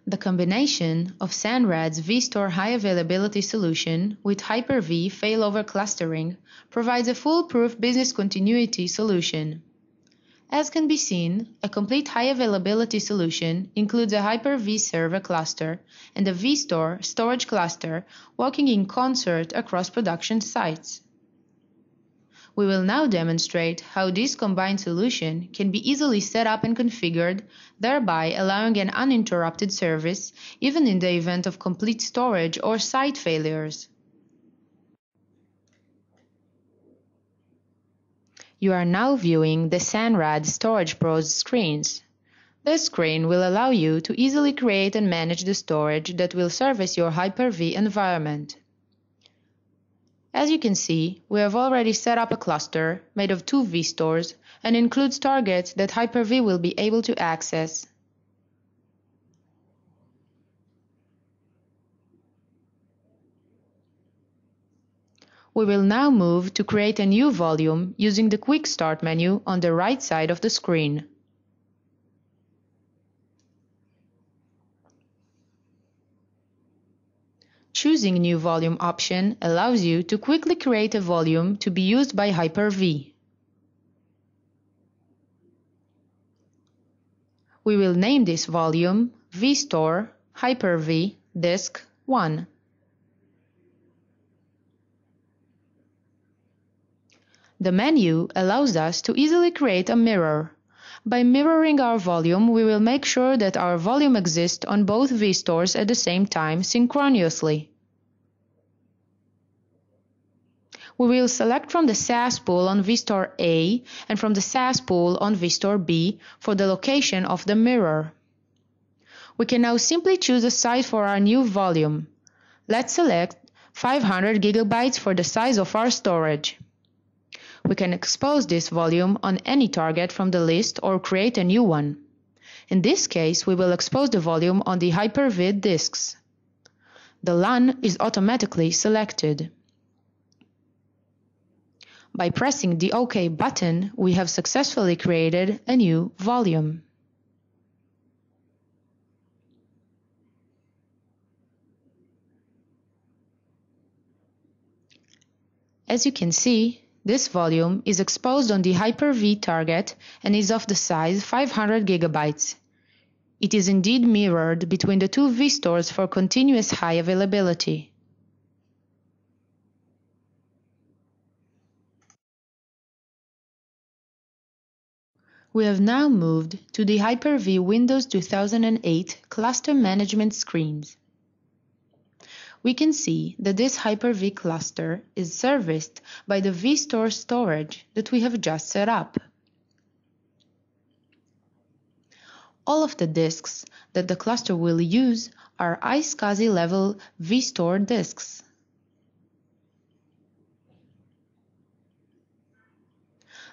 The combination of SANRAD's vStore high availability solution with Hyper-V failover clustering provides a foolproof business continuity solution. As can be seen, a complete high availability solution includes a Hyper-V server cluster and a vStore storage cluster working in concert across production sites. We will now demonstrate how this combined solution can be easily set up and configured, thereby allowing an uninterrupted service even in the event of complete storage or site failures. You are now viewing the SANRAD Storage Pros screens. This screen will allow you to easily create and manage the storage that will service your Hyper-V environment. As you can see, we have already set up a cluster made of 2 vStores and includes targets that Hyper-V will be able to access. We will now move to create a new volume using the Quick Start menu on the right side of the screen. Choosing New Volume option allows you to quickly create a volume to be used by Hyper-V. We will name this volume vStore Hyper-V Disk 1. The menu allows us to easily create a mirror. By mirroring our volume, we will make sure that our volume exists on both vStores at the same time synchronously. We will select from the SAS pool on vStore A and from the SAS pool on vStore B for the location of the mirror. We can now simply choose a size for our new volume. Let's select 500 GB for the size of our storage. We can expose this volume on any target from the list or create a new one. In this case, we will expose the volume on the Hyper-V disks. The LAN is automatically selected. By pressing the OK button, we have successfully created a new volume. As you can see, this volume is exposed on the Hyper-V target and is of the size 500 GB. It is indeed mirrored between the 2 vStores for continuous high availability. We have now moved to the Hyper-V Windows 2008 cluster management screens. We can see that this Hyper-V cluster is serviced by the vStore storage that we have just set up. All of the disks that the cluster will use are iSCSI level vStore disks.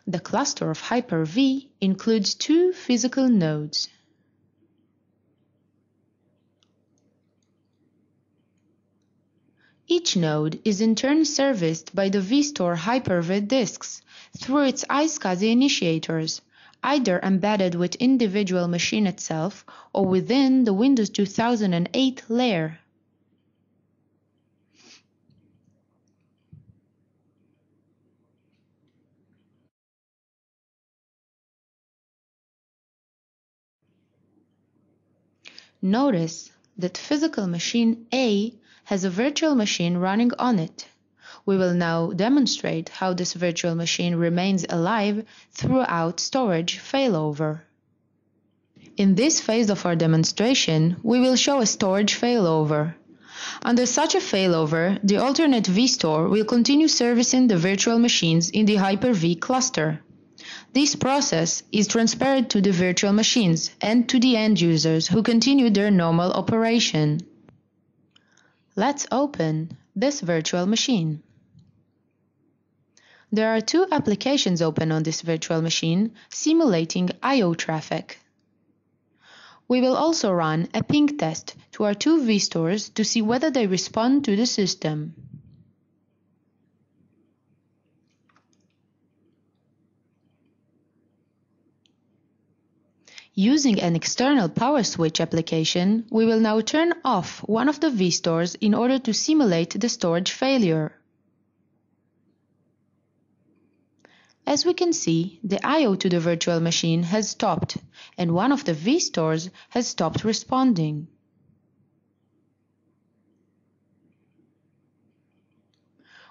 The cluster of Hyper-V includes 2 physical nodes. Each node is in turn serviced by the vStore Hyper-V disks through its iSCSI initiators, either embedded with individual machine itself or within the Windows 2008 layer. Notice that physical machine A has a virtual machine running on it. We will now demonstrate how this virtual machine remains alive throughout storage failover. In this phase of our demonstration, we will show a storage failover. Under such a failover, the alternate vStore will continue servicing the virtual machines in the Hyper-V cluster. This process is transparent to the virtual machines and to the end users who continue their normal operation. Let's open this virtual machine. There are 2 applications open on this virtual machine simulating I/O traffic. We will also run a ping test to our 2 vStores to see whether they respond to the system. Using an external power switch application, we will now turn off one of the vStores in order to simulate the storage failure. As we can see, the I/O to the virtual machine has stopped, and one of the vStores has stopped responding.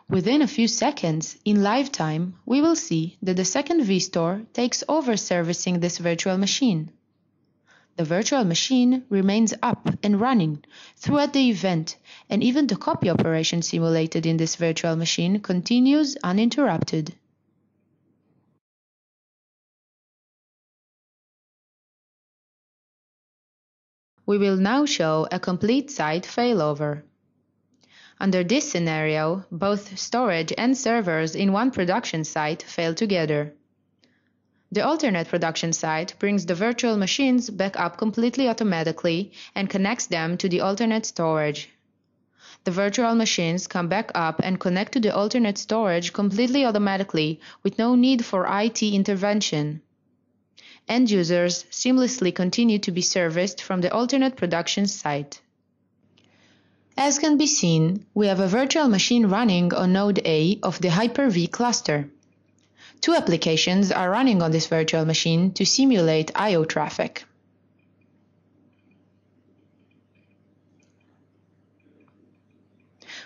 Within a few seconds, in live time, we will see that the second vStore takes over servicing this virtual machine. The virtual machine remains up and running throughout the event, and even the copy operation simulated in this virtual machine continues uninterrupted. We will now show a complete site failover. Under this scenario, both storage and servers in one production site fail together. The alternate production site brings the virtual machines back up completely automatically and connects them to the alternate storage. The virtual machines come back up and connect to the alternate storage completely automatically with no need for IT intervention. End users seamlessly continue to be serviced from the alternate production site. As can be seen, we have a virtual machine running on node A of the Hyper-V cluster. Two applications are running on this virtual machine to simulate I/O traffic.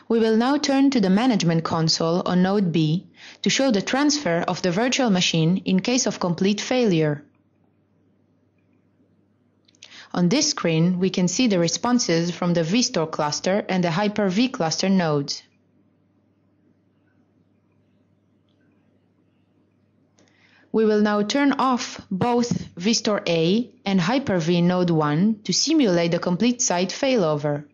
We will now turn to the management console on node B to show the transfer of the virtual machine in case of complete failure. On this screen, we can see the responses from the vStore cluster and the Hyper-V cluster nodes. We will now turn off both vStore A and Hyper-V Node 1 to simulate the complete site failover.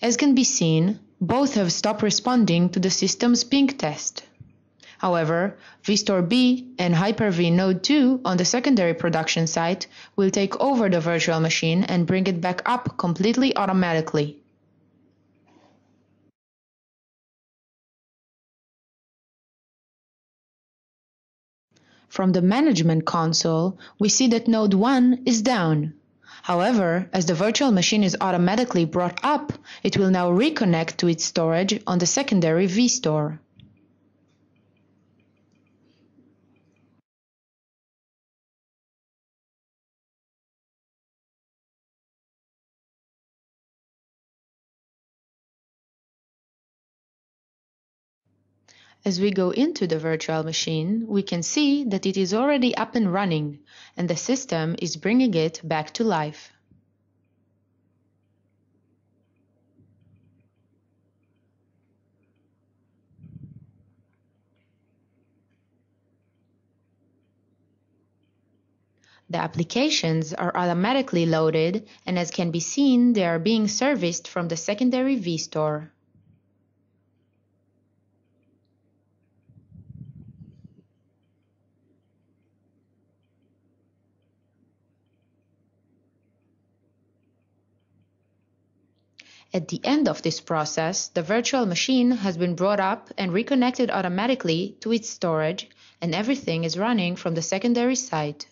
As can be seen, both have stopped responding to the system's ping test. However, vStore B and Hyper-V Node 2 on the secondary production site will take over the virtual machine and bring it back up completely automatically. From the management console, we see that Node 1 is down. However, as the virtual machine is automatically brought up, it will now reconnect to its storage on the secondary vStore. As we go into the virtual machine, we can see that it is already up and running, and the system is bringing it back to life. The applications are automatically loaded, and as can be seen, they are being serviced from the secondary vStore. At the end of this process, the virtual machine has been brought up and reconnected automatically to its storage, and everything is running from the secondary site.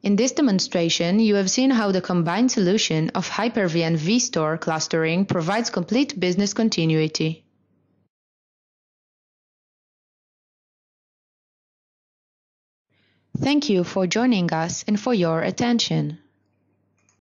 In this demonstration, you have seen how the combined solution of Hyper-V and vStore clustering provides complete business continuity. Thank you for joining us and for your attention.